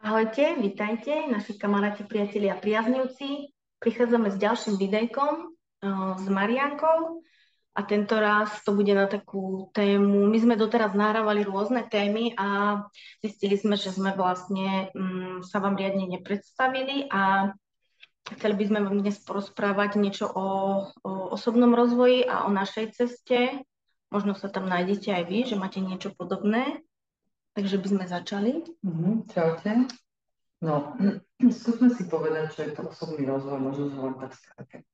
Ahojte, vitajte, naši kamaráti, priatelia a priaznivci. Prichádzame s ďalším videjkom s Mariankou a tento raz to bude na takú tému. My sme doteraz nahrávali rôzne témy a zistili sme, že sme vlastne sa vám riadne nepredstavili a chceli by sme vám dnes porozprávať niečo o osobnom rozvoji a o našej ceste. Možno sa tam nájdete aj vy, že máte niečo podobné. Takže by sme začali. Čaute. No, skúsme si povedať, čo je to osobný rozvoj, možno len tak skrátka.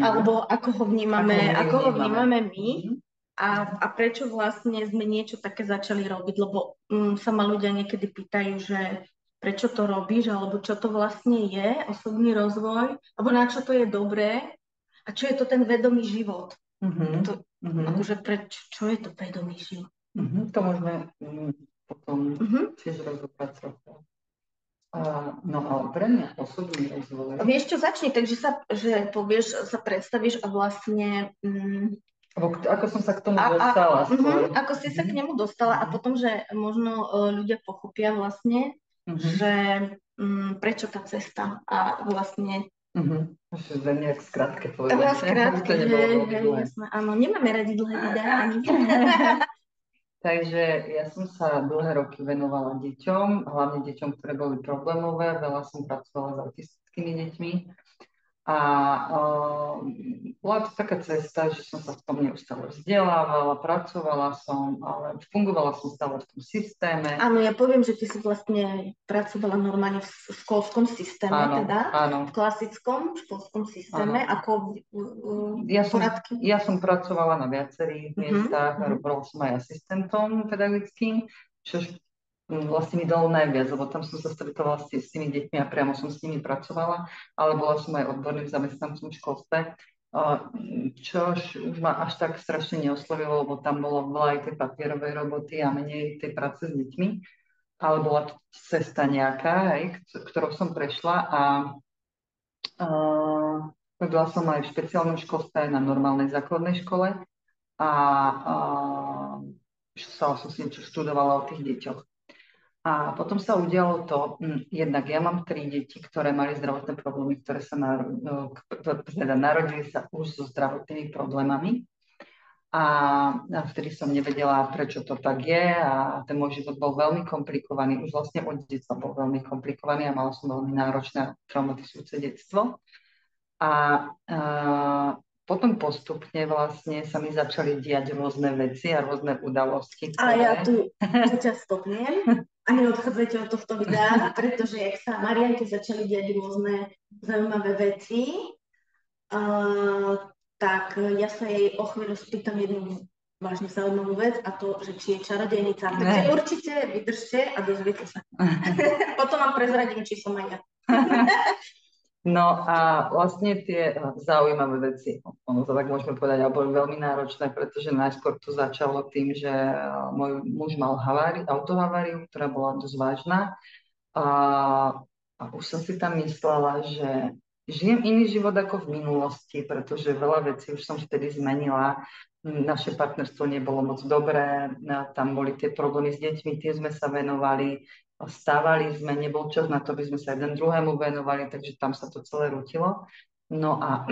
Alebo ako ho vnímame my a prečo vlastne sme niečo také začali robiť, lebo sa ma ľudia niekedy pýtajú, že prečo to robíš, alebo čo to vlastne je osobný rozvoj, alebo na čo to je dobré a čo je to ten vedomý život. Akože čo je to vedomý život? To môžeme potom tiež rozobrať trochu. No ale pre mňa osobný rozvoj... Vieš čo, začni, takže že povieš, sa predstavíš a vlastne... Ako som sa k tomu dostala skôr. Ako si sa k nemu dostala a potom, že možno ľudia pochopia vlastne, že prečo tá cesta a vlastne... Že nejak skrátke povedať. Skrátke, jasné. Áno, nemáme radi dlhé videá ani. Takže ja som sa dlhé roky venovala deťom, hlavne deťom, ktoré boli problémové. Veľa som pracovala s autistickými deťmi. A bola to taká cesta, že som sa v tom neustále vzdelávala, pracovala som, ale fungovala som stále v tom systéme. Áno, ja poviem, že ty si vlastne pracovala normálne v školskom systéme, v klasickom školskom systéme, ako poradky. Ja som pracovala na viacerých miestach, bola som aj asistentom pedagogickým, čo vlastne mi dalo najviac, lebo tam som sa stretovala s tými deťmi a priamo som s nimi pracovala, ale bola som aj odborným zamestnancom v školstve, čož už ma až tak strašne neoslovilo, lebo tam bolo veľa aj tej papierovej roboty a menej tej práce s deťmi, ale bola to cesta nejaká, ktorou som prešla a chodila som aj v špeciálnom školstve, aj na normálnej základnej škole a som si niečo študovala o tých deťoch. A potom sa udialo to, jednak ja mám 3 deti, ktoré mali zdravotné problémy, ktoré sa narodili sa už so zdravotnými problémami. A vtedy som nevedela, prečo to tak je a ten môj život bol veľmi komplikovaný. Už vlastne od detstva bol veľmi komplikovaný a mala som veľmi náročné a traumatizujúce detstvo. A potom postupne vlastne sa mi začali diať rôzne veci a rôzne udalosti. A ja tu ťa stopnem a neodchádzajte od tohto videa, pretože jak sa Marianke začali diať rôzne zaujímavé veci, tak ja sa jej o chvíľu spýtam jednu vážne zaujímavú vec a to, že či je čarodejnica. Takže určite vydržte a dozviete sa. Potom vám prezradím, či som aj ja. No a vlastne tie zaujímavé veci, ono to tak môžeme povedať, ale boli veľmi náročné, pretože najskôr to začalo tým, že môj muž mal autohaváriu, ktorá bola dosť vážna a už som si tam myslela, že žijem iný život ako v minulosti, pretože veľa vecí už som vtedy zmenila. Naše partnerstvo nebolo moc dobré, tam boli tie problémy s deťmi, tým sme sa venovali. Stávali sme, nebol čas na to, aby sme sa jeden druhému venovali, takže tam sa to celé rútilo. No a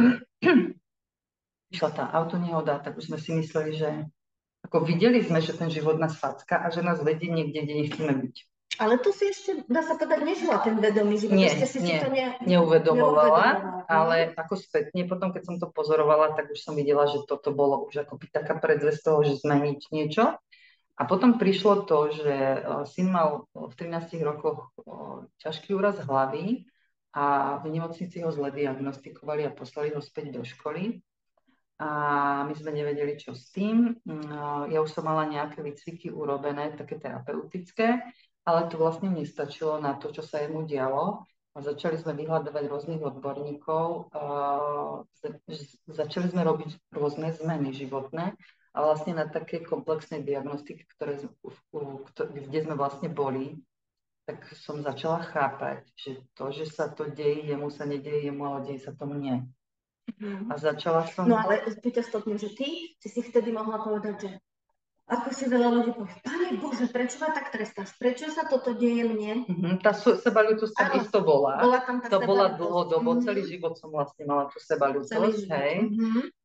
išla tá autonehoda, tak už sme si mysleli, že ako videli sme, že ten život nás facka a že nás vedie niekde, kde nechceme byť. Ale to si ešte, dá sa povedať, nežila ten vedomý život. Neuvedomovala, ale ako spätne, potom keď som to pozorovala, tak už som videla, že toto bolo už ako taká predzvesť toho, že zmeniť niečo. A potom prišlo to, že syn mal v 13 rokoch ťažký úraz hlavy a v nemocnici ho zle diagnostikovali a poslali ho späť do školy. A my sme nevedeli, čo s tým. Ja už som mala nejaké výcviky urobené, také terapeutické, ale to vlastne nestačilo na to, čo sa jemu dialo. A začali sme vyhľadávať rôznych odborníkov, začali sme robiť rôzne zmeny životné. A vlastne na takej komplexnej diagnostike, kde sme vlastne boli, tak som začala chápať, že to, že sa to deje jemu, sa nedieje jemu, ale deje sa to mne. A začala som... No ale ťa stopnem, že ty si vtedy mohla povedať, že Ako si veľa ľudí povie, Pane Bože, prečo ma tak trestáš? Prečo sa toto deje mne? Tá sebaľútosť tam Áno, isto bola. bola tam tá To bola sebaľútosť. dlhodobo, celý život som vlastne mala tú Celý sebaľútosť, život. hej.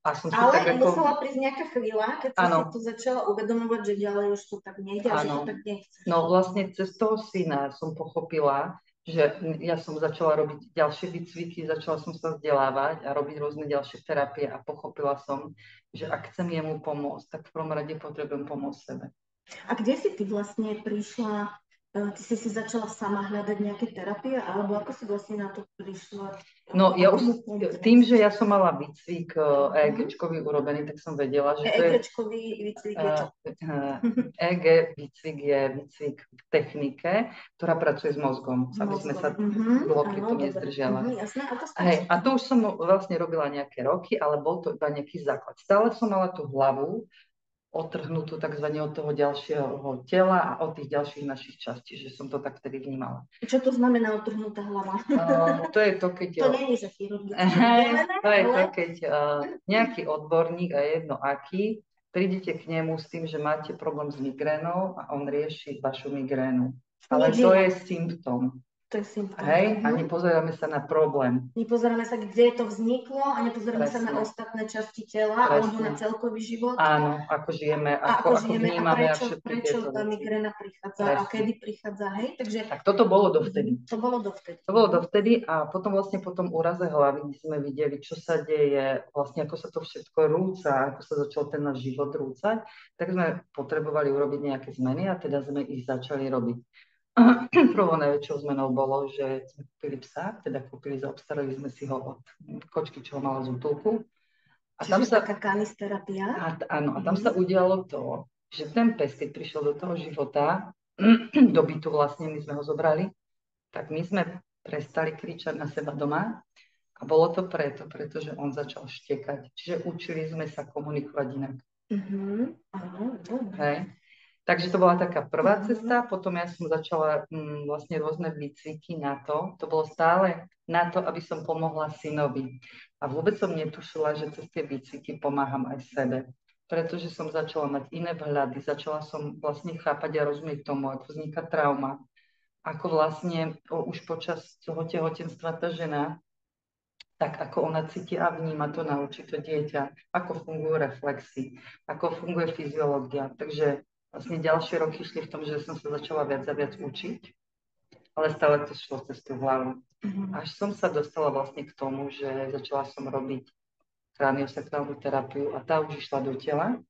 A som si Ale tak ako... musela prísť nejaká chvíľa, keď si Áno. to začala uvedomovať, že ďalej už to tak nejde a že to tak nechceš. No vlastne cez toho syna som pochopila, že ja som začala robiť ďalšie výcviky, začala som sa vzdelávať a robiť rôzne ďalšie terapie a pochopila som, že ak chcem jemu pomôcť, tak v prvom rade potrebujem pomôcť sebe. A kde si ty vlastne prišla, ty si začala sama hľadať nejaké terapie, alebo ako si vlastne na to prišla? No ja už tým, že ja som mala výcvik EEG-čkový urobený, tak som vedela, že to je... EEG-čkový výcvik je čo? EEG výcvik je výcvik v technike, ktorá pracuje s mozgom, aby sme sa dlho pri tom nezdržiavali. Hej, a to už som vlastne robila nejaké roky, ale bol to iba nejaký základ. Stále som mala tú hlavu odtrhnutú takzvané od toho ďalšieho tela a od tých ďalších našich častí, že som to tak vtedy vnímala. Čo to znamená odtrhnutá hlava? To je to, keď... To nie je, že chirurgické. To je to, keď nejaký odborník, a jedno aký, prídete k nemu s tým, že máte problém s migrénou a on rieši vašu migrénu. Ale to je symptóm. To je symptóm. Hej, a nepozeráme sa na problém. Nepozeráme sa, kde to vzniklo a nepozeráme sa na ostatné časti tela alebo na celkový život. Áno, ako žijeme, ako vnímame a všetky prečo tá migréna prichádza a kedy prichádza, hej? Takže... Tak toto bolo dovtedy. To bolo dovtedy. To bolo dovtedy a potom vlastne po tom úraze hlavy, kde sme videli, čo sa deje, vlastne ako sa to všetko rúca, ako sa začal ten náš život rúcať, tak sme potrebovali urobiť nejaké zmeny a teda sme ich začali robiť. Prvou najväčšou zmenou bolo, že sme kúpili psa, teda obstarali sme si ho od kočky, čo ho mala z útulku. A tam sa taká kanisterapia. Áno, a tam sa udialo to, že ten pes, keď prišiel do toho života, do bytu vlastne, my sme ho zobrali, tak my sme prestali kričať na seba doma a bolo to pretože on začal štekať. Čiže učili sme sa komunikovať inak. Hej. Takže to bola taká prvá cesta, potom ja som začala vlastne rôzne výcviky na to. To bolo stále na to, aby som pomohla synovi. A vôbec som netušila, že cez tie výcviky pomáham aj sebe. Pretože som začala mať iné vhľady, začala som vlastne chápať a rozumieť tomu, ako vzniká trauma. Ako vlastne už počas toho tehotenstva tá žena, tak ako ona cíti a vníma to, naučí to dieťa, ako fungujú reflexy, ako funguje fyziológia. Takže vlastne ďalšie roky šli v tom, že som sa začala viac a viac učiť, ale stále to šlo cez tú hlavu. Až som sa dostala vlastne k tomu, že začala som robiť kraniosakrálnu terapiu a tá už išla do tela.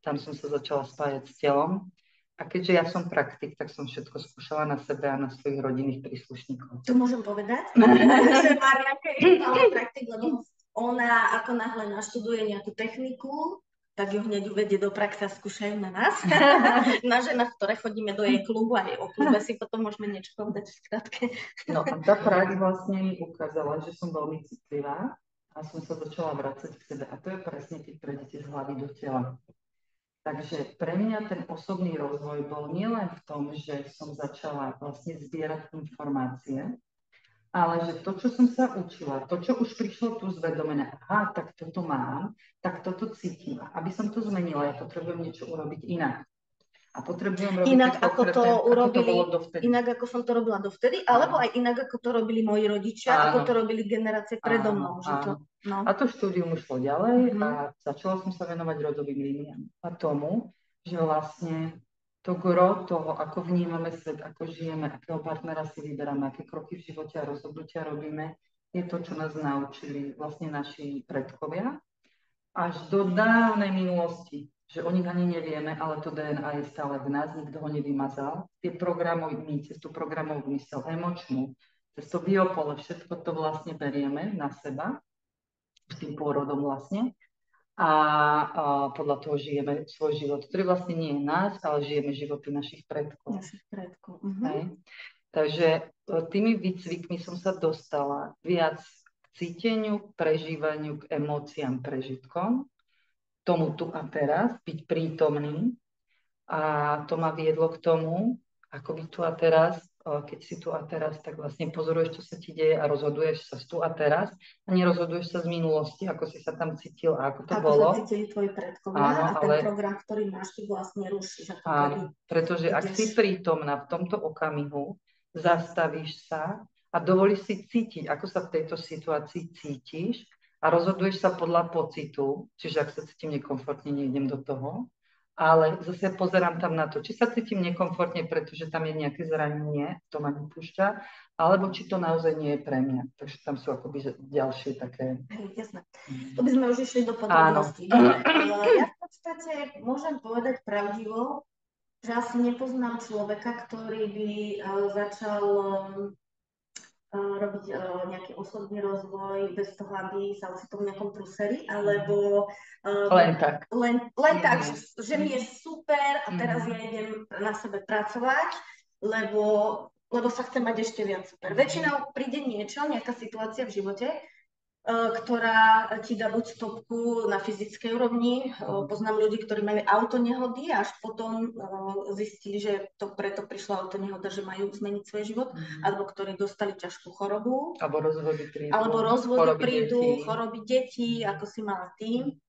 Tam som sa začala spájať s telom. A keďže ja som praktik, tak som všetko skúšala na sebe a na svojich rodinných príslušníkov. To môžem povedať? Že Marianka je praktik, lebo ona ako náhle naštuduje nejakú techniku, tak ju hneď uvedie do praxe a skúšajú na nás. Na ženách, ktoré chodíme do jej klubu a o klube si potom môžeme niečo povedať v skratke. No a tá prax vlastne mi ukázala, že som veľmi citlivá a som sa začala vracať k sebe. A to je presne, keď prejdete z hlavy do tela. Takže pre mňa ten osobný rozvoj bol nielen v tom, že som začala vlastne zbierať informácie, ale že to, čo som sa učila, to, čo už prišlo tu zvedomené, aha, tak toto mám, tak toto cítim. Aby som to zmenila, ja potrebujem niečo urobiť inak. A potrebujem robiť inak, ako to dovtedy. Inak, ako som to robila dovtedy, alebo aj inak, ako to robili moji rodičia, ako to robili generácie predo mnou. A to štúdium už šlo ďalej a začala som sa venovať rodovým líniám. A tomu, že vlastne to gro toho, ako vnímame svet, ako žijeme, akého partnera si vyberáme, aké kroky v živote a rozhodnutia robíme, je to, čo nás naučili vlastne naši predkovia až do dávnej minulosti, že o nich ani nevieme, ale to DNA je stále v nás, nikto ho nevymazal. Tie programový, cez tú programovú mysel, emočnú, cez to biopole, všetko to vlastne berieme na seba, s tým pôrodom vlastne. A podľa toho žijeme svoj život, ktorý vlastne nie je nás, ale žijeme životy našich predkov. Takže tými výcvikmi som sa dostala viac k cíteniu, k prežívaniu, k emóciám, prežitkom, tomu tu a teraz, byť prítomný. A to ma viedlo k tomu, ako byť tu a teraz, keď si tu a teraz, tak vlastne pozoruješ, čo sa ti deje a rozhoduješ sa tu a teraz a nerozhoduješ sa z minulosti, ako si sa tam cítil a ako to Ako bolo. sa cítili tvoji predkovia Áno, a ten program, ktorý máš, ty vlastne rušíš. Áno, pretože ak si prítomná v tomto okamihu, zastavíš sa a dovolíš si cítiť, ako sa v tejto situácii cítiš a rozhoduješ sa podľa pocitu, čiže ak sa cítim nekomfortne, nejdem do toho, ale zase pozerám tam na to, či sa cítim nekomfortne, pretože tam je nejaké zranenie, to ma nepúšťa, alebo či to naozaj nie je pre mňa. Takže tam sú akoby ďalšie také... Jasné. To by sme už išli do podrobností. Ja v podstate môžem povedať pravdivo, že asi nepoznám človeka, ktorý by začal robiť nejaký osobný rozvoj bez toho, aby sa ocitol v nejakom prúseri, alebo len tak. Len tak, že mi je super a teraz ja idem na sebe pracovať, lebo sa chcem mať ešte viac super. Väčšinou príde niečo, nejaká situácia v živote, ktorá ti dá buď stopku na fyzickej úrovni. Poznám ľudí, ktorí majú autonehody a až potom zistili, že to preto prišla autonehoda, že majú zmeniť svoj život, alebo ktorí dostali ťažkú chorobu. Alebo rozvody prídu, choroby detí, ako si mala ty.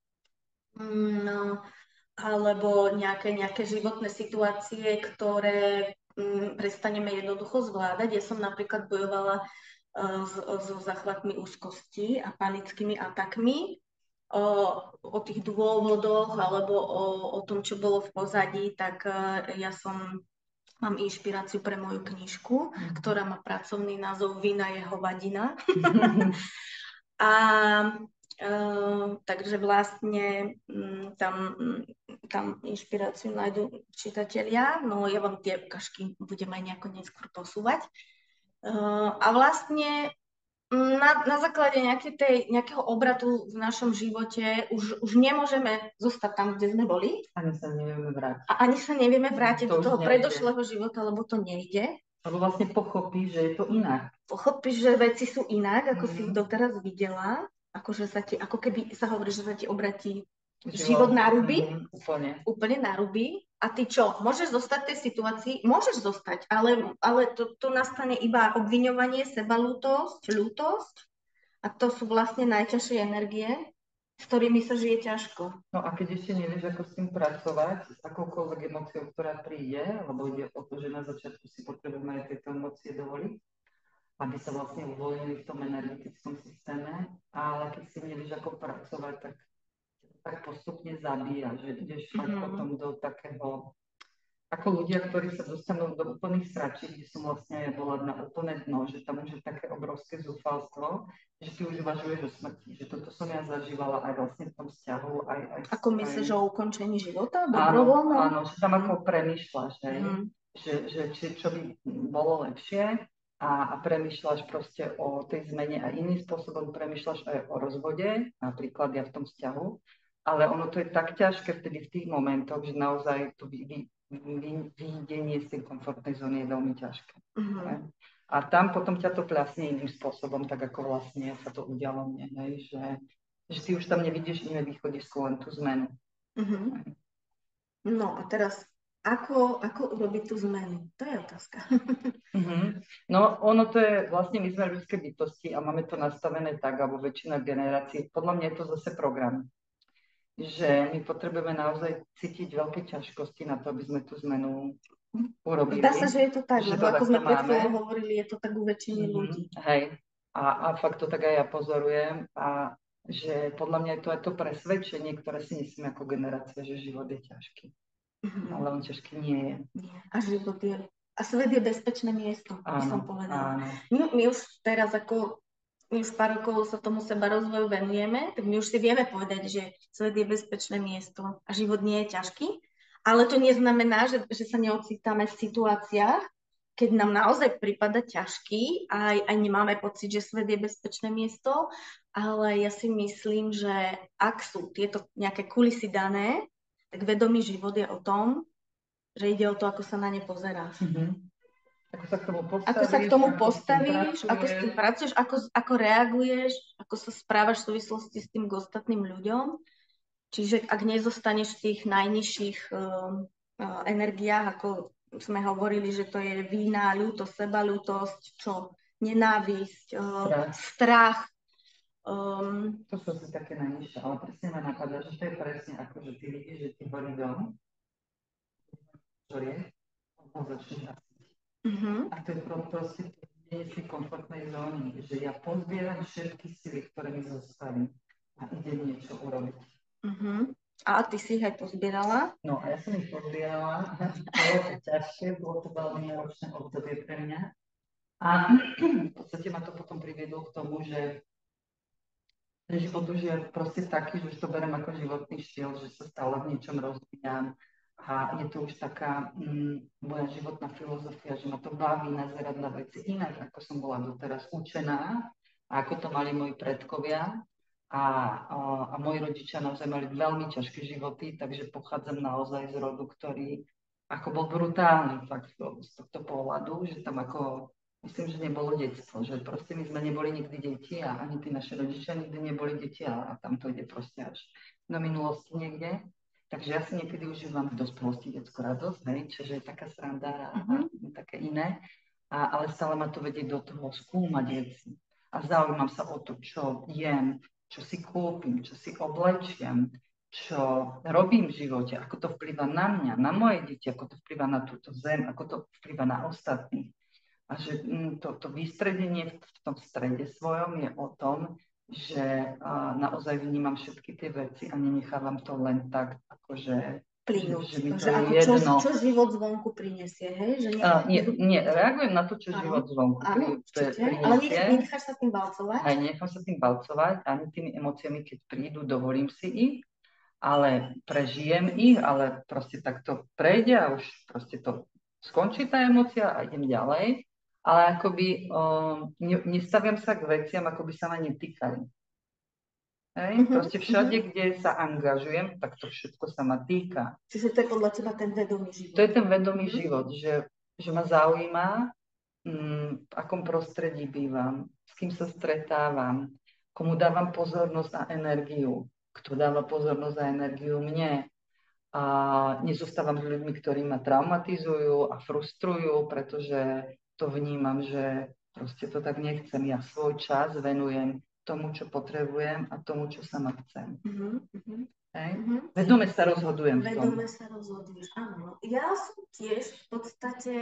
Alebo nejaké životné situácie, ktoré prestaneme jednoducho zvládať. Ja som napríklad bojovala so záchvatmi úzkosti a panickými atakmi. O tých dôvodoch alebo o tom, čo bolo v pozadí, tak ja mám inšpiráciu pre moju knižku, ktorá má pracovný názov Vina je hovadina. Takže vlastne tam inšpiráciu nájdu čitatelia, no ja vám tie ukážky budem aj nejako neskôr posúvať. A vlastne na základe nejakého obratu v našom živote už nemôžeme zostať tam, kde sme boli. Ani sa nevieme vrátiť. A ani sa nevieme vrátiť do toho predošlého života, lebo to nejde. Lebo vlastne pochopíš, že je to inak. Pochopíš, že veci sú inak, ako si ich doteraz videla. Ako keby sa hovorí, že sa ti obratí život na ruby. Úplne na ruby. A ty čo? Môžeš zostať v tej situácii? Môžeš zostať, ale to nastane iba obviňovanie, sebalútosť, ľútosť. A to sú vlastne najťažšie energie, s ktorými sa žije ťažko. No a keď ešte nevieš, ako s tým pracovať, s akoukoľvek emóciou, ktorá príde, lebo ide o to, že na začiatku si potrebujeme aj tieto emócie dovoliť, aby sa vlastne uvoľnili v tom energetickom systéme, ale keď si nevieš, ako pracovať, tak postupne zabíja, že ideš fakt potom do takého, ako ľudia, ktorí sa dostanú do úplných sračí, kde som vlastne bola na úplné dno, že tam už je také obrovské zúfalstvo, že ty už uvažuješ o smrti, že toto som ja zažívala aj vlastne v tom vzťahu. Ako myslíš o ukončení života? Áno, že tam ako premýšľaš, že čo by bolo lepšie a premýšľaš proste o tej zmene a iným spôsobom premýšľaš aj o rozvode, napríklad ja v tom vzťahu. Ale ono to je tak ťažké vtedy v tých momentoch, že naozaj to vyjdenie z tej komfortnej zóny je veľmi ťažké. A tam potom ťa to pľasne iným spôsobom, tak ako vlastne sa to udialo mne, že ty už tam nevidíš iné východisko, len tú zmenu. No a teraz, ako urobiť tú zmenu? To je otázka. No ono to je, vlastne my sme ľudské bytosti a máme to nastavené tak, alebo väčšina generácií, podľa mňa je to zase program, že my potrebujeme naozaj cítiť veľké ťažkosti na to, aby sme tú zmenu urobili. Dá sa, že je to tak, lebo ako sme pred chvíľou hovorili, je to tak u väčšiny ľudí. Hej, a fakt to tak aj ja pozorujem a že podľa mňa je to aj to presvedčenie, ktoré si myslíme ako generácia, že život je ťažký. Ale on ťažký nie je. A život je, a svet je bezpečné miesto, by som povedala. My už teraz my už pár rokov sa tomu seba rozvoju venujeme, tak my už si vieme povedať, že svet je bezpečné miesto a život nie je ťažký, ale to neznamená, že sa neocitáme v situáciách, keď nám naozaj prípada ťažký a aj nemáme pocit, že svet je bezpečné miesto, ale ja si myslím, že ak sú tieto nejaké kulisy dané, tak vedomý život je o tom, že ide o to, ako sa na ne pozeráš. Ako sa k tomu postavíš, ako s tým pracuješ, ako reaguješ, ako sa správaš v súvislosti s tým k ostatným ľuďom. Čiže ak nezostaneš v tých najnižších energiách, ako sme hovorili, že to je vína, ľútosť, sebaľútosť, čo? Nenávisť, strach. To sú si také najnižšie, ale presne ma napadá, že to je presne ako, že ty vidíš, že ti horí dom, ktorý je, on začne hasiť. A to je proste nie si komfortnej zóny, že ja pozbieram všetky sily, ktoré mi zostali a idem niečo urobiť. A ty si ich aj pozbierala? No a ja som ich pozbierala, bolo to ťažšie, bolo to veľmi náročné obdobie pre mňa. A v podstate ma to potom priviedlo k tomu, že život už je proste taký, že už to berem ako životný štýl, že sa stále v niečom rozvíjam. A je to už taká moja životná filozofia, že ma to baví nazerať na veci inak, ako som bola doteraz učená a ako to mali moji predkovia. A moji rodičia naozaj mali veľmi ťažké životy, takže pochádzam naozaj z rodu, ktorý ako bol brutálny fakt z tohto pohľadu, že tam ako, myslím, že nebolo detstvo, že proste my sme neboli nikdy deti a ani tí naši rodičia nikdy neboli deti a tam to ide proste až do minulosti niekde. Takže ja si niekedy užívam v dospelosti detskú radosť, čiže je taká sranda a také iné, ale stále ma to vedie do toho skúmať veci. A zaujímam sa o to, čo jem, čo si kúpim, čo si oblečiem, čo robím v živote, ako to vplyvá na mňa, na moje deti, ako to vplyvá na túto zem, ako to vplyvá na ostatných. A že to výstredenie v tom strede svojom je o tom, že naozaj vnímam všetky tie veci a nenechávam to len tak, akože plynúť. Že mi to je jedno. Čo život zvonku prinesie, hej? Že nie, reagujem na to, čo život zvonku prinesie. Ale nenecháš sa tým balcovať? Aj nechám sa tým balcovať, ani tými emóciami, keď prídu, dovolím si ich, ale prežijem ich, ale proste tak to prejde a už proste to skončí tá emócia a idem ďalej. Ale akoby nestaviam sa k veciam, ako by sa ma netýkali. Proste všade, kde sa angažujem, tak to všetko sa ma týka. Čiže to je podľa teba ten vedomý život? To je ten vedomý život, že ma zaujíma, v akom prostredí bývam, s kým sa stretávam, komu dávam pozornosť a energiu, kto dáva pozornosť a energiu mne. A nezostávam s ľuďmi, ktorí ma traumatizujú a frustrujú, pretože to vnímam, že proste to tak nechcem. Ja svoj čas venujem tomu, čo potrebujem a tomu, čo sama chcem. Vedome sa rozhodujem v tom. Vedome sa rozhoduješ, áno. Ja som tiež v podstate,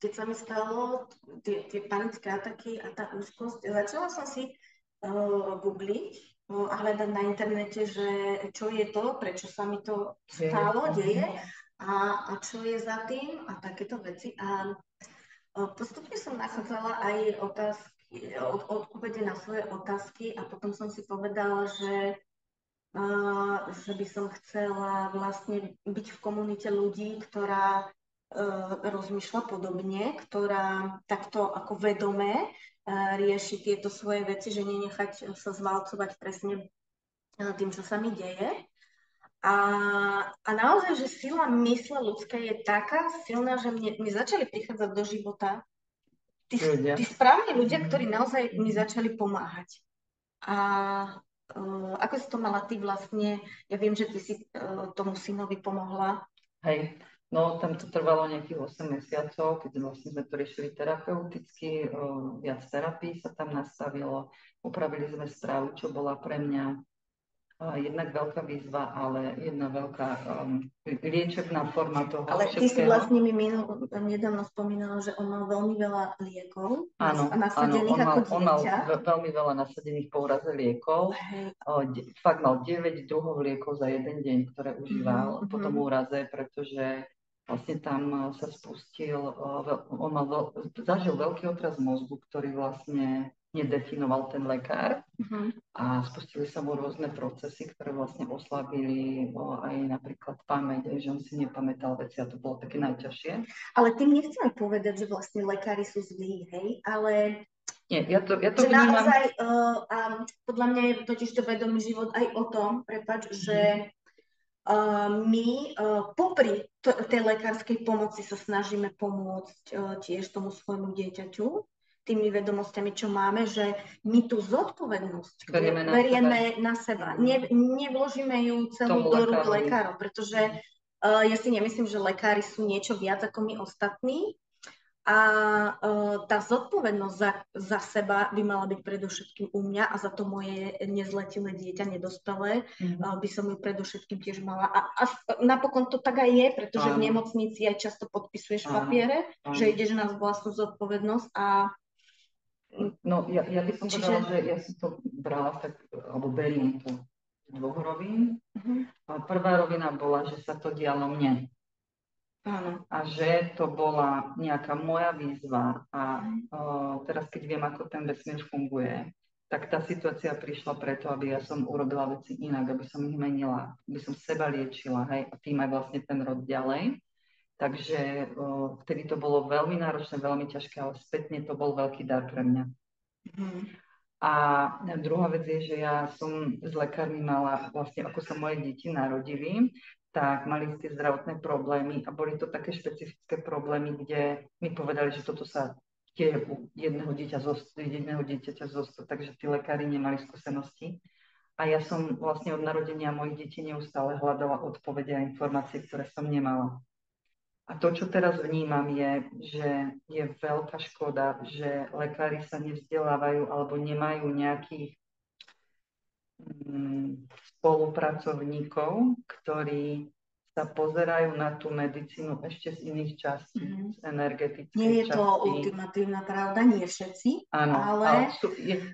keď sa mi stalo tie panické ataky a tá úzkosť, začala som si googliť a hľadať na internete, že čo je to, prečo sa mi to stalo, deje a čo je za tým a takéto veci. A postupne som nachádzala aj otázky, odpovede na svoje otázky a potom som si povedala, že by som chcela vlastne byť v komunite ľudí, ktorá rozmýšľa podobne, ktorá takto ako vedomé rieši tieto svoje veci, že nenechať sa zvalcovať presne tým, čo sa mi deje. A naozaj, že sila mysle ľudskej je taká silná, že mi začali prichádzať do života tí správni ľudia, ktorí naozaj mi začali pomáhať. A ako si to mala ty vlastne? Ja viem, že ty si tomu synovi pomohla. Hej, no tam to trvalo nejakých 8 mesiacov, keď vlastne sme to riešili terapeuticky, viac terapii sa tam nastavilo, upravili sme stravu, čo bola pre mňa jednak veľká výzva, ale jedna veľká liečebná forma toho ale všetkého. Ale ty si vlastne mi nedávno spomínala, že on mal veľmi veľa liekov nasadených ako dieťa. On mal veľmi veľa nasadených po úraze liekov. Fakt mal 9 druhov liekov za jeden deň, ktoré užíval po tom úraze, pretože vlastne tam sa spustil, on zažil veľký otras mozgu, ktorý vlastne nedefinoval ten lekár a spustili sa mu rôzne procesy, ktoré vlastne oslabili aj napríklad pamäť, že on si nepamätal veci a to bolo také najťažšie. Ale tým nechcem povedať, že vlastne lekári sú zlí, hej, ale nie, ja to že vnímam. Naozaj, podľa mňa je totiž to vedomý život aj o tom, že my popri tej lekárskej pomoci sa snažíme pomôcť tiež tomu svojmu dieťaťu, tými vedomosťami, čo máme, že my tú zodpovednosť berieme na seba. Nevložíme ju celú do rúk lekárov, pretože Ja si nemyslím, že lekári sú niečo viac ako my ostatní. A tá zodpovednosť za seba by mala byť predovšetkým u mňa a za to moje nezletilé dieťa, nedospelé, by som ju predovšetkým tiež mala. A napokon to tak aj je, pretože v nemocnici aj často podpisuješ papiere, že ideš na vlastnú zodpovednosť a... No, ja by som povedala, že ja som to brala tak, alebo beriem to z dvoch rovín. Prvá rovina bola, že sa to dialo mne. Áno. A že to bola nejaká moja výzva a teraz keď viem, ako ten vesmír funguje, tak tá situácia prišla preto, aby ja som urobila veci inak, aby som ich menila, aby som seba liečila, hej, a tým aj vlastne ten rod ďalej. Takže vtedy to bolo veľmi náročné, veľmi ťažké, ale spätne to bol veľký dar pre mňa. A druhá vec je, že ja som s lekármi mala vlastne, ako sa moje deti narodili, tak mali tie zdravotné problémy a boli to také špecifické problémy, kde mi povedali, že toto sa deje u jedného dieťaťa zostať, takže tí lekári nemali skúsenosti. A ja som vlastne od narodenia mojich detí neustále hľadala odpovede a informácie, ktoré som nemala. A to, čo teraz vnímam, je, že je veľká škoda, že lekári sa nevzdelávajú alebo nemajú nejakých spolupracovníkov, ktorí sa pozerajú na tú medicínu ešte z iných častí, z energetickej časti. Nie je to ultimatívna pravda, nie všetci, áno, ale...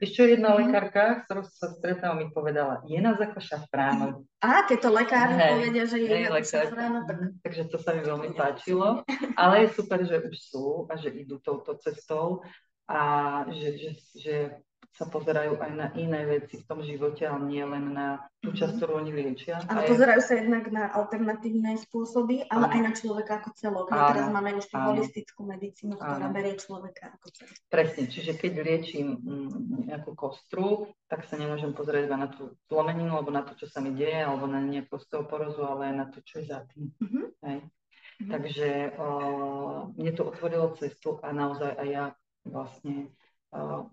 Ešte jedna lekárka, s ktorou sa stretala, mi povedala, je nás ako šafránov. Keď to lekári povedia, že je ako šafránov, tak... Takže to sa mi veľmi páčilo, ale je super, že už sú a že idú touto cestou a že sa pozerajú aj na iné veci v tom živote, ale nie len na tú časť, ktorú oni liečia. Ale pozerajú sa jednak na alternatívne spôsoby, ale aj na človeka ako celok. Teraz máme už tú holistickú medicínu, ktorá berie človeka ako celok. Presne, čiže keď liečím nejakú kostru, tak sa nemôžem pozerať iba na tú zlomeninu, alebo na to, čo sa mi deje, alebo na nejakú osteoporózu, ale aj na to, čo je za tým. Takže mne to otvorilo cestu a naozaj aj ja vlastne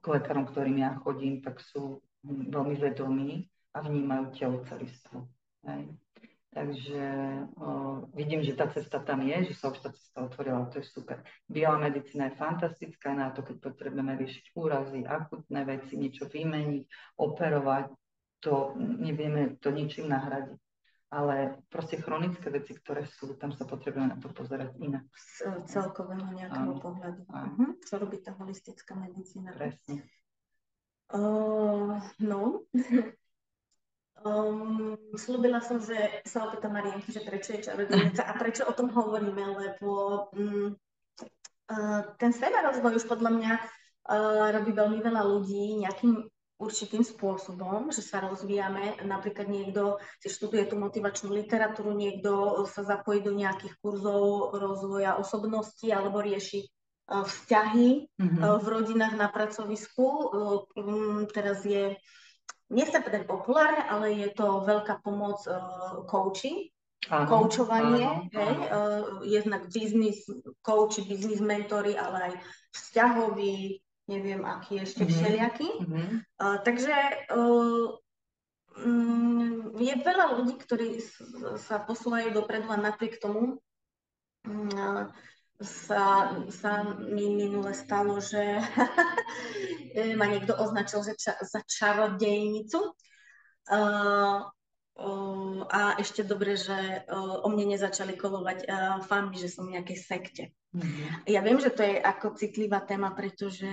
k lekárom, ktorým ja chodím, tak sú veľmi vedomí a vnímajú telo celistvo. Takže vidím, že tá cesta tam je, že sa už tá cesta otvorila, to je super. Biela medicína je fantastická na to, keď potrebujeme riešiť úrazy, akutné veci, niečo vymeniť, operovať, to nevieme to ničím nahradiť. Ale proste chronické veci, ktoré sú, tam sa potrebujeme na to pozerať inak. Z celkového nejakého pohľadu. Čo robí tá holistická medicína? Presne. Slúbila som, že sa opýtam Marianky, že prečo je čarodejnica a prečo o tom hovoríme, lebo ten sebarozvoj už podľa mňa robí veľmi veľa ľudí nejakým určitým spôsobom, že sa rozvíjame. Napríklad niekto si študuje tú motivačnú literatúru, niekto sa zapojí do nejakých kurzov rozvoja osobnosti alebo rieši vzťahy v rodinách na pracovisku. Teraz je, nechcem povedať populárne, ale je to veľká pomoc koučovanie, jednak business coach, business mentory, ale aj vzťahový, neviem, aký ešte všelijaký. Takže je veľa ľudí, ktorí sa posúvajú dopredu a napriek tomu sa mi minule stalo, že ma niekto označil za čarodejnicu. A ešte dobre, že o mne nezačali kolovať fanby, že som v nejakej sekte. Ja viem, že to je ako citlivá téma, pretože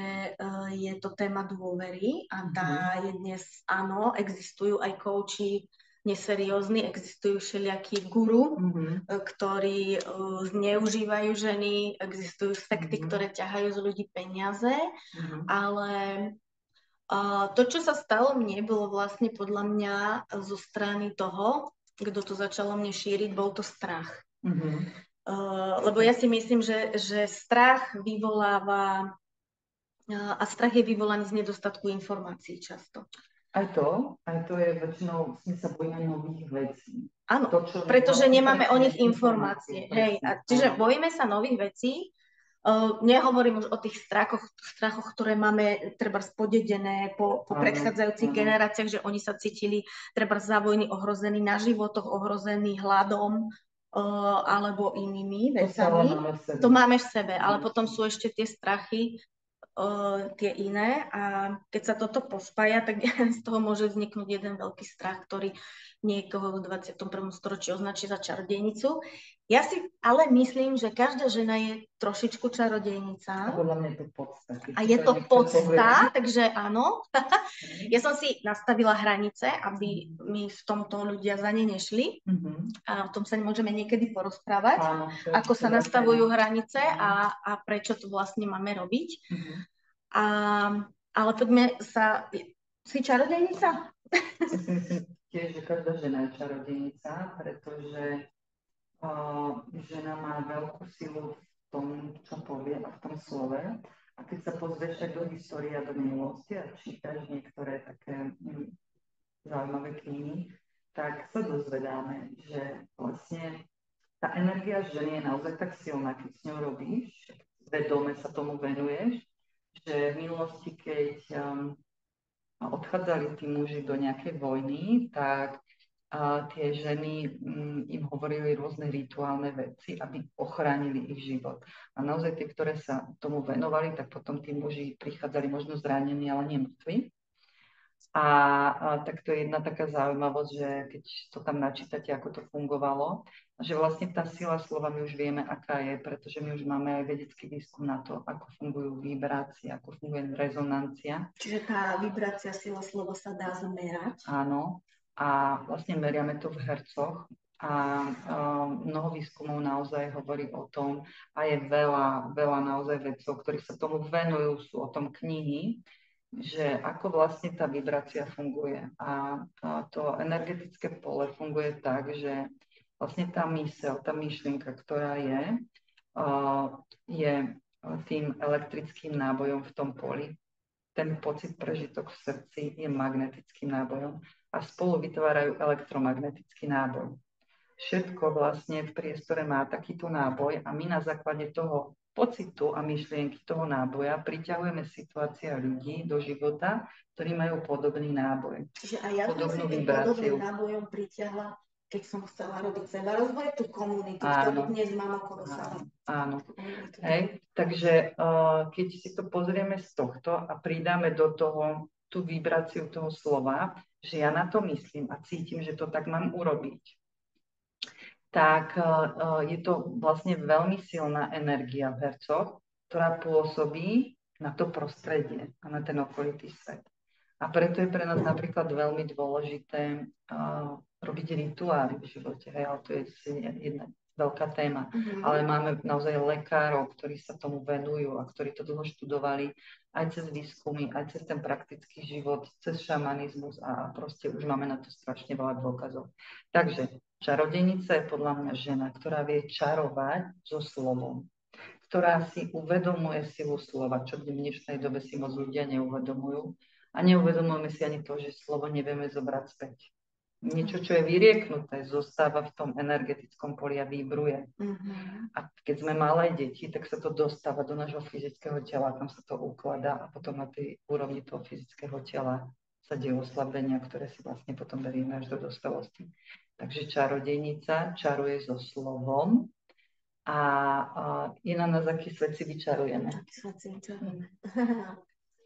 je to téma dôvery a tá je dnes, áno, existujú aj kouči neseriózni, existujú všelijakí guru, ktorí zneužívajú ženy, existujú sekty, ktoré ťahajú z ľudí peniaze, ale to, čo sa stalo mne, bolo vlastne podľa mňa zo strany toho, kto to začalo mne šíriť, bol to strach. Lebo ja si myslím, že strach vyvoláva a strach je vyvolaný z nedostatku informácií často. Aj to je väčšinou, my sa bojíme nových vecí. Áno, pretože nemáme o nich informácie. Hej, čiže bojíme sa nových vecí. Nehovorím už o tých strachoch, ktoré máme treba spodedené po predchádzajúcich generáciách, že oni sa cítili treba za vojny ohrození na životoch, ohrození hladom, alebo inými To sa ale vecami. máme v sebe. To máme v sebe, ale potom sú ešte tie strachy, tie iné a keď sa toto pospája, tak z toho môže vzniknúť jeden veľký strach, ktorý niekoho v 21. storočí označí za čarodejnicu. Ja si ale myslím, že každá žena je trošičku A čarodejnica. podľa mňa je to podsta. A je to podsta, takže áno. Ja som si nastavila hranice, aby mi v tomto ľudia za ne nešli. A o tom sa môžeme niekedy porozprávať, Áno, ako sa nastavujú hranice a prečo to vlastne máme robiť. Ale poďme sa... Si čarodejnica? Ja si myslím tiež, že každá žena je čarodejnica, pretože žena má veľkú silu v tom, čo povie a v tom slove. A keď sa pozrieš aj do histórie a do minulosti a čítaš niektoré také zaujímavé knihy, tak sa dozvedáme, že vlastne tá energia ženy je naozaj tak silná, keď s ňou robíš, vedome sa tomu venuješ, že v minulosti, keď odchádzali tí muži do nejakej vojny, tak tie ženy im hovorili rôzne rituálne veci, aby ochránili ich život. A naozaj tie, ktoré sa tomu venovali, tak potom tí muži prichádzali možno zranení, ale nie mŕtvi. A tak to je jedna taká zaujímavosť, že keď to tam načítate, ako to fungovalo, že vlastne tá sila slova my už vieme, aká je, pretože my už máme aj vedecký výskum na to, ako fungujú vibrácie, ako funguje rezonancia. Čiže tá vibrácia, sila slova sa dá zmerať? Áno. A vlastne meriame to v hercoch a mnoho výskumov naozaj hovorí o tom a je veľa naozaj vedcov, ktorí sa tomu venujú, sú o tom knihy, že ako vlastne tá vibrácia funguje. A to energetické pole funguje tak, že vlastne tá myseľ, tá myšlienka, ktorá je tým elektrickým nábojom v tom poli. Ten pocit, prežitok v srdci je magnetickým nábojom a spolu vytvárajú elektromagnetický náboj. Všetko vlastne v priestore má takýto náboj a my na základe toho pocitu a myšlienky toho náboja priťahujeme situácie ľudí do života, ktorí majú podobný náboj. Čiže aj ja som si tým podobným nábojom pritiahla, keď som chcela robiť sebarozvoj, tú komunitu, ktorú dnes mám okolo seba. Áno. Hej, takže keď si to pozrieme z tohto a pridáme do toho tú vibráciu toho slova, že ja na to myslím a cítim, že to tak mám urobiť, tak je to vlastne veľmi silná energia v hercoch, ktorá pôsobí na to prostredie a na ten okolitý svet. A preto je pre nás napríklad veľmi dôležité robiť rituály v živote. Hej, ale to je jedna veľká téma. Ale máme naozaj lekárov, ktorí sa tomu venujú a ktorí to dlho študovali aj cez výskumy, aj cez ten praktický život, cez šamanizmus a proste už máme na to strašne veľa dôkazov. Takže čarodejnica je podľa mňa žena, ktorá vie čarovať so slovom, ktorá si uvedomuje silu slova, čo v dnešnej dobe si moc ľudia neuvedomujú. A neuvedomujeme si ani to, že slovo nevieme zobrať späť. Niečo, čo je vyrieknuté, zostáva v tom energetickom poli a vibruje. A keď sme malé deti, tak sa to dostáva do nášho fyzického tela, tam sa to ukladá a potom na tej úrovni toho fyzického tela sa dejú oslabenia, ktoré si vlastne potom berieme až do dospelosti. Takže čarodejnica čaruje so slovom a je na nás, aký svet si vyčarujeme.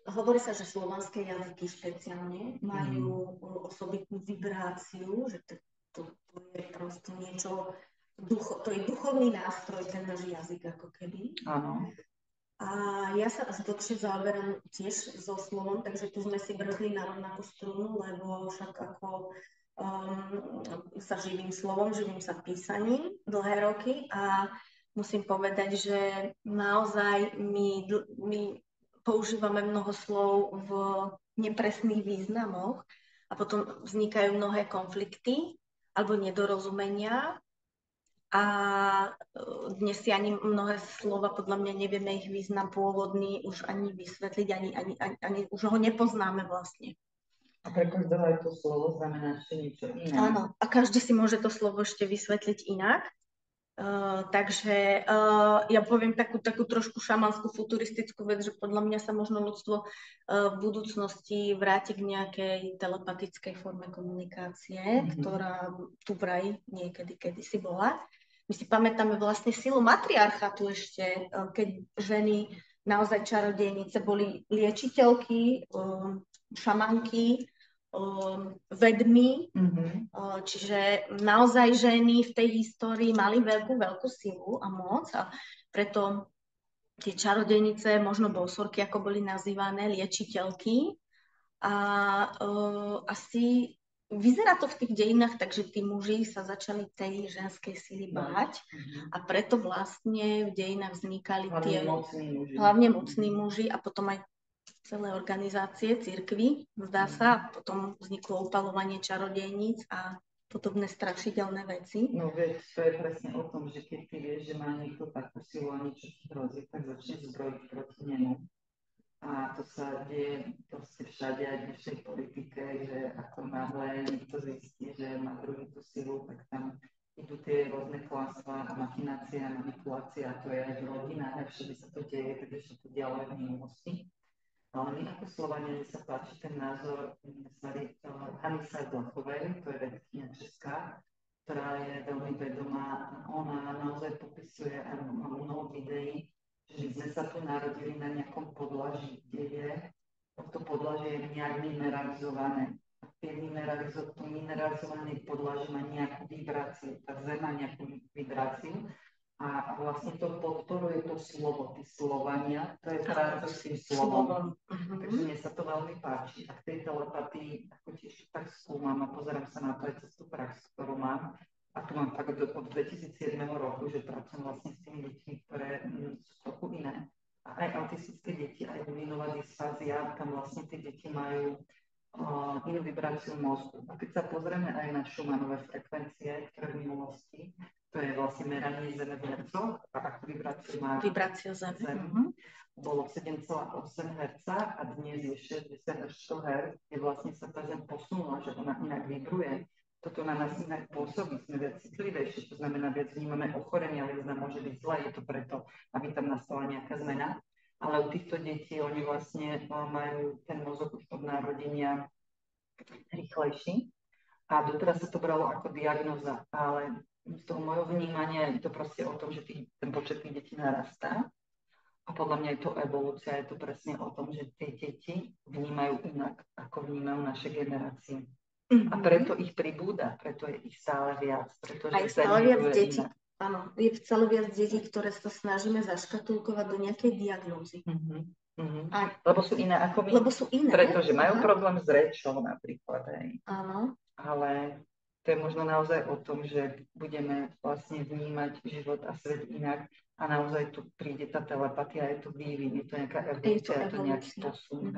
Hovorí sa, že slovanské jazyky špeciálne majú osobitnú vibráciu, že to je proste niečo, to je duchovný nástroj, ten náš jazyk ako keby. Áno. A ja sa až dlhšie zaoberám tiež so slovom, takže tu sme si brzli na rovnakú strunu, lebo však ako sa živím slovom, živím sa písaním dlhé roky a musím povedať, že naozaj my používame mnoho slov v nepresných významoch a potom vznikajú mnohé konflikty alebo nedorozumenia a dnes si ani mnohé slova, podľa mňa nevieme ich význam pôvodný už ani vysvetliť, ani už ho nepoznáme vlastne. A pre každého aj to slovo znamená ešte niečo iné. Áno, a každý si môže to slovo ešte vysvetliť inak. Takže ja poviem takú trošku šamanskú futuristickú vec, že podľa mňa sa možno ľudstvo v budúcnosti vráti k nejakej telepatickej forme komunikácie, ktorá tu vraj niekedy kedysi bola. my si pamätáme vlastne silu matriarchatu ešte, keď ženy naozaj čarodejnice boli liečiteľky, šamanky, vedmy, čiže naozaj ženy v tej histórii mali veľkú silu a moc a preto tie čarodejnice, možno bosorky, ako boli nazývané, liečiteľky a asi vyzerá to v tých dejinách, takže tí muži sa začali tej ženskej sily báť a preto vlastne v dejinách vznikali hlavne mocní muži a potom aj celé organizácie, cirkvi, zdá sa, a potom vzniklo upalovanie čarodejníc a podobné strašidelné veci. No veď, to je presne o tom, že keď ty vieš, že má niekto takú silu a niečo ti hrozí, tak začne zbrojiť proti nemu. A to sa deje proste všade, aj v našej politike, že ako náhle niekto zistí, že má druhý tú silu, tak tam idú tie rôzne klasá a machinácia, manipulácia, to je aj v rodinách, aj všade sa to deje, takže sa to dialo aj v minulosti. Ale my ako Slovania, mi sa páči ten názor Hany Sardlachovej, to je vedkyňa česká, ktorá je veľmi vedomá. Ona naozaj popisuje aj mnoho videí, že sme sa tu narodili na nejakom podlaží, kde je to podlažie je nejak mineralizované. A to mineralizované podlažie má nejakú vibráciu, tá zem má nejakú vibráciu. A vlastne to podporuje to slovo, tí Slovania, to je práca s tým slovom. Takže mne sa to veľmi páči. A k tej telepatii ako tiež tak skúmam a pozerám sa na to aj cez tú prax, ktorú mám. A tu mám tak od 2007 roku, že pracujem vlastne s tými deťmi, ktoré sú trochu iné. A aj autistické deti, aj Lewinová dysfázia, tam vlastne tie deti majú inú vibráciu mozgu. A keď sa pozrieme aj na Schumannové frekvencie, ktoré v minulosti, to je vlastne meranie Zeme v hercoch, a akú vibráciu má Zem. Bolo 7,8 Hz a dnes je 60 až 100 Hz, kde vlastne sa tá Zem posunula, že ona inak vibruje. Toto na nás inak pôsobí, sme viac citlivejšie, to znamená, viac vnímame ochorenia, ale nám môže byť zle, je to preto, aby tam nastala nejaká zmena. Ale u týchto detí, oni vlastne majú ten mozog už od narodenia rýchlejší a doteraz sa to bralo ako diagnóza, ale z toho môjho vnímania je to proste o tom, že ten počet tých detí narastá a podľa mňa je to evolúcia, je to presne o tom, že tie deti vnímajú inak, ako vnímajú naše generácie. A preto ich pribúda, preto je ich stále viac. Aj stále viac detí. Áno, je stále viac detí, ktoré sa snažíme zaškatulkovať do nejakej diagnózy. Lebo sú iné ako my. Lebo sú iné. Pretože majú problém s rečou napríklad. Áno. Ale to je možno naozaj o tom, že budeme vlastne vnímať život a svet inak a naozaj tu príde tá telepatia, je to vývin, je to nejaká evolúcia, je to nejaký posun.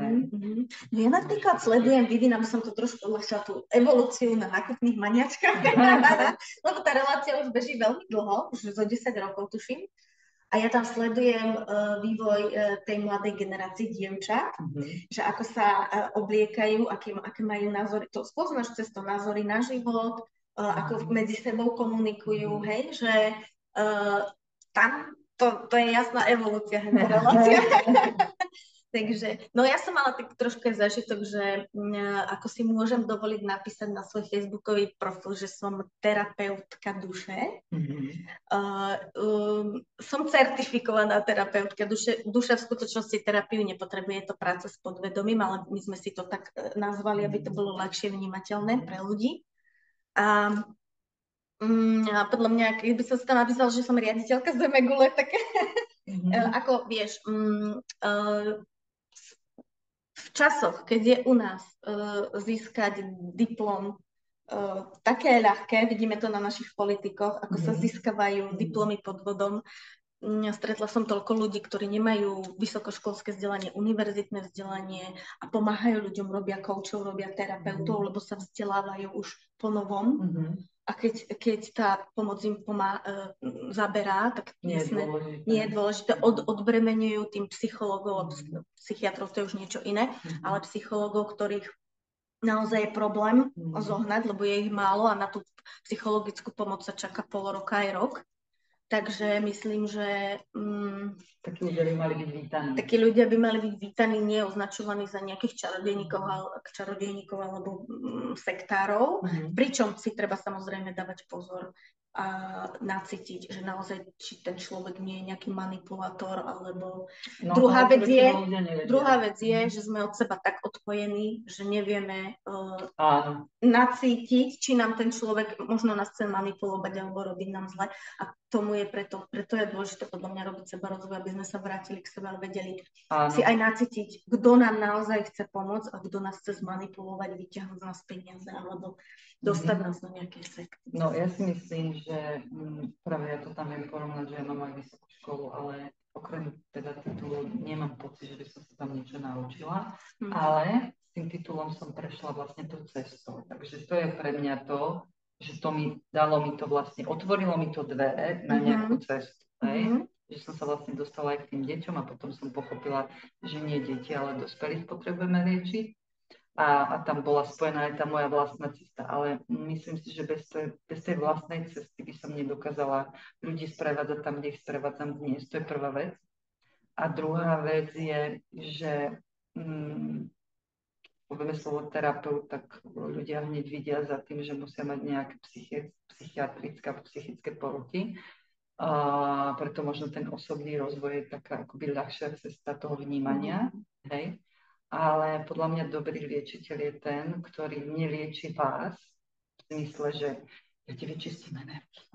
No ja napríklad sledujem vývin, aby som to trošku uľahčila, tú evolúciu na nákupných maniačkách, lebo tá relácia už beží veľmi dlho, už zo 10 rokov tuším. A ja tam sledujem vývoj tej mladej generácie dievčat, že ako sa obliekajú, aké majú názory, to spoznáš cez to názory na život, ako medzi sebou komunikujú, hej, že tam to je jasná evolúcia, relácia. Takže, no ja som mala tak trošku zážitok, že ako si môžem dovoliť napísať na svoj facebookový profil, že som terapeutka duše. Som certifikovaná terapeutka duše. Duša v skutočnosti terapiu nepotrebuje, je to práca s podvedomím, ale my sme si to tak nazvali, aby to bolo ľahšie vnímateľné pre ľudí. A podľa mňa, keď by som si tam napísala, že som riaditeľka Zemegule, tak ako vieš, v časoch, keď je u nás získať diplom také ľahké, vidíme to na našich politikoch, ako sa získavajú diplomy pod vodom. Stretla som toľko ľudí, ktorí nemajú vysokoškolské vzdelanie, univerzitné vzdelanie a pomáhajú ľuďom, robia koučov, robia terapeutov, lebo sa vzdelávajú už po novom. A keď tá pomoc im zaberá, tak nie je dôležité. Odbremeňujú tým psychológov, psychiatrov, to je už niečo iné, ale psychológov, ktorých naozaj je problém zohnať, lebo je ich málo a na tú psychologickú pomoc sa čaká pol roka aj rok. Takže myslím, že takí ľudia by mali byť vítaní, nie označovaní za nejakých čarodejníkov alebo sektárov, pričom si treba samozrejme dávať pozor, a nacítiť, že naozaj, či ten človek nie je nejaký manipulátor, alebo druhá vec je, že sme od seba tak odpojení, že nevieme nacítiť, či nám ten človek možno nás chce manipulovať alebo robiť nám zle. A tomu je preto je dôležité podľa mňa robiť seba rozvoj, aby sme sa vrátili k sebe a vedeli si aj nacítiť, kto nám naozaj chce pomôcť a kto nás chce zmanipulovať, vyťahnuť z nás peniaze alebo dostať nás do nejakej sekty. No ja si myslím, že práve ja to tam viem porovnať, že ja mám aj vysokú školu, ale okrem teda titulu nemám pocit, že by som sa tam niečo naučila, ale s tým titulom som prešla vlastne tú cestu. Takže to je pre mňa to, že to mi dalo mi to vlastne, otvorilo mi to dvere na nejakú cestu. Že som sa vlastne dostala aj k tým deťom a potom som pochopila, že nie deti, ale dospelých potrebujeme liečiť. A tam bola spojená aj tá moja vlastná cesta. Ale myslím si, že bez tej vlastnej cesty by som nedokázala ľudí sprevádzať tam, kde ich sprevádzam dnes. To je prvá vec. A druhá vec je, že povieme slovo terapeut, tak ľudia hneď vidia za tým, že musia mať nejaké psychiatrické a psychické poruchy. A preto možno ten osobný rozvoj je taká akoby ľahšia cesta toho vnímania. Hej? Ale podľa mňa dobrý liečiteľ je ten, ktorý nelieči vás v zmysle, že ja ti vyčistím energiu.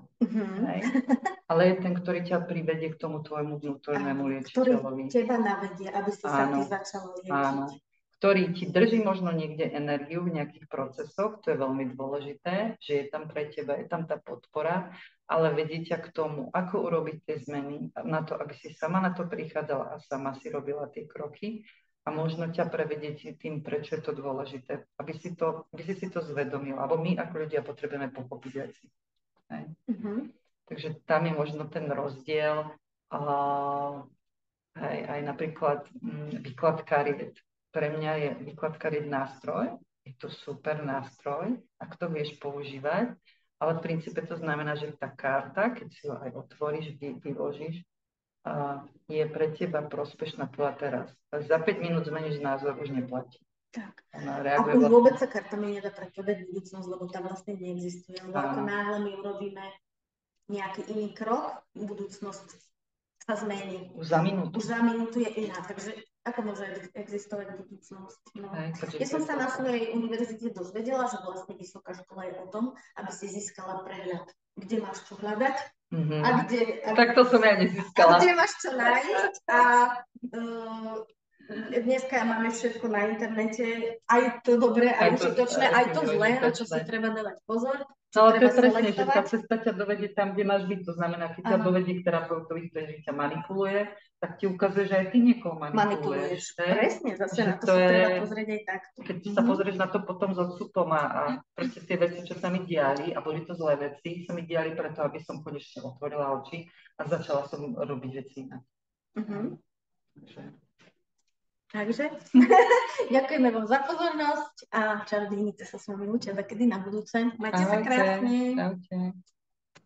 Ale je ten, ktorý ťa privedie k tomu tvojmu vnútornému liečiteľovi. Ktorý teba navedie, aby si sa ty začala liečiť. Áno. Ktorý ti drží možno niekde energiu v nejakých procesoch, to je veľmi dôležité, že je tam pre teba, je tam tá podpora, ale vedie ťa k tomu, ako urobiť tie zmeny, na to, aby si sama na to prichádzala a sama si robila tie kroky. A možno ťa prevedie tým, prečo je to dôležité, aby si si to zvedomil. Alebo my ako ľudia potrebujeme pochopiť veci. Takže tam je možno ten rozdiel. Aj napríklad výklad kariet. Pre mňa je výklad kariet nástroj. Je to super nástroj, ak to vieš používať. Ale v princípe to znamená, že tá karta, keď si ho aj otvoríš, vyložíš, je pre teba prospešná tvoja teraz. Za 5 minút zmeníš názor, už neplatí. Tak. A už vôbec sa kartami nedá predpovedať budúcnosť, lebo tam vlastne neexistuje. Lebo ako náhle my urobíme nejaký iný krok, budúcnosť sa zmení. Už za minútu je iná. Takže ako môže existovať budúcnosť? No. Ja som sa na svojej univerzite dozvedela, že vlastne vysoká škola je o tom, aby si získala prehľad, kde máš čo hľadať. Tak to som ja nezískala. A kde máš čo nájsť a dneska máme všetko na internete, aj to dobré, aj užitočné, aj to zlé, na čo si treba dávať pozor. No ale to je presne, že tá cesta ťa dovedie tam, kde máš byť. To znamená, keď ťa dovedie k terapeutovi, ktorý ťa manipuluje, tak ti ukazuje, že aj ty niekoho manipuluješ. Presne, zase na to sa treba pozrieť aj takto. Keď sa pozrieš na to potom s odstupom a proste tie veci, čo sa mi diali, a boli to zlé veci, sa mi diali preto, aby som konečne otvorila oči a začala som robiť veci inak. Takže ďakujeme vám za pozornosť a čarodejnice sa s vami učia takedy na budúce. Majte sa krásne. Čaute.